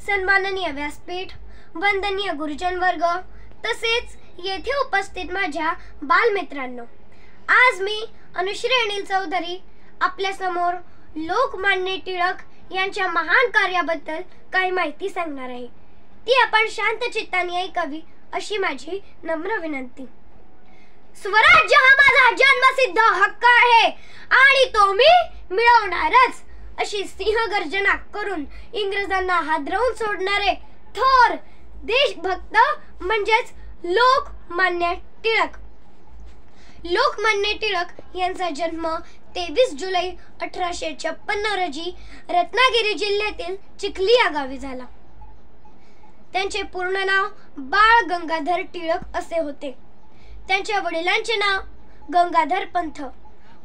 सन्माननीय व्यासपीठ, वंदनीय गुरुजन वर्ग तसेच येथे उपस्थित माझ्या बालमित्रांनो, आज मी अनुश्री अनिल चौधरी आपल्या समोर लोकमान्य टिळक यांच्या महान कार्याबद्दल काही माहिती सांगणार आहे। ती आपण शांत चित्ताने ऐकावी अशी माझी नम्र विनंती। स्वराज्य हा माझा जन्मसिद्ध हक्क आहे आणि तो मी मिळवणारच, अशी सिंहगर्जना करून इंग्रजांना हादरवून सोडणारे थोर देशभक्त म्हणजेच लोकमान्य टिळक। लोकमान्य टिळक यांचा जन्म 23 जुलै 1856 रोजी रत्नागिरी जिल्ह्यातील चिखली या गावी झाला। त्यांचे पूर्ण नाव बाळ गंगाधर टिळक असे होते। त्यांच्या वडिलांचे नाव गंगाधर पंत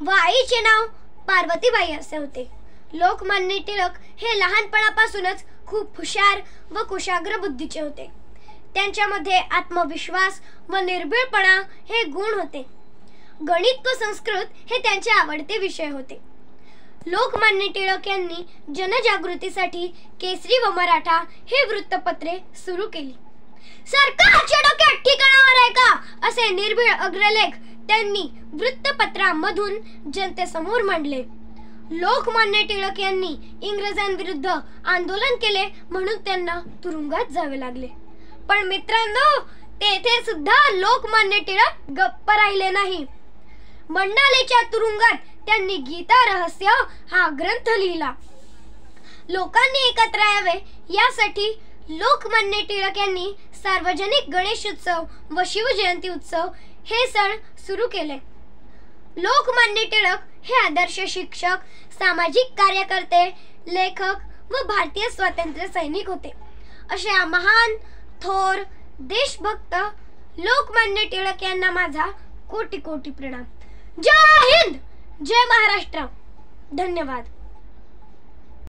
व आईचे नाव पार्वतीबाई असे होते। लोकमान्य टिळक हे लहानपणापासूनच खूप हुशार व कुशाग्र बुद्धीचे होते। त्यांच्यामध्ये आत्मविश्वास व निर्भीडपणा हे गुण होते। गणित व संस्कृत हे त्यांचे आवडते विषय होते। लोकमान्य टिळक यांनी जनजागृतीसाठी केसरी व मराठा हे वृत्तपत्रे सुरू केली। सरकारच्या डोक्यात ठिकाणावर आहे का असे निर्भीड अग्रलेख त्यांनी वृत्तपत्रांमधून जनतेसमोर मांडले। लोकमान्य टिळक यांनी इंग्रजांविरुद्ध आंदोलन केले म्हणून त्यांना तुरुंगात जावे लागले। पण मित्रांनो, तेथे सुद्धा लोकमान्य टिळक गप्प राहिले नाही। मंडालेच्या तुरुंगात त्यांनी गीता रहस्य हा ग्रंथ लिहिला। लोकांनी एकत्र यावे यासाठी लोकमान्य टिळक यांनी सार्वजनिक गणेशोत्सव व शिवजयंती उत्सव हे सण सुरू केले। लोकमान्य टिळक हे आदर्श शिक्षक, सामाजिक कार्यकर्ते, लेखक व भारतीय स्वातंत्र्य सैनिक होते। अशा महान थोर देशभक्त लोकमान्य टिळक यांना माझा कोटी कोटी प्रणाम। जय हिंद, जय महाराष्ट्र। धन्यवाद।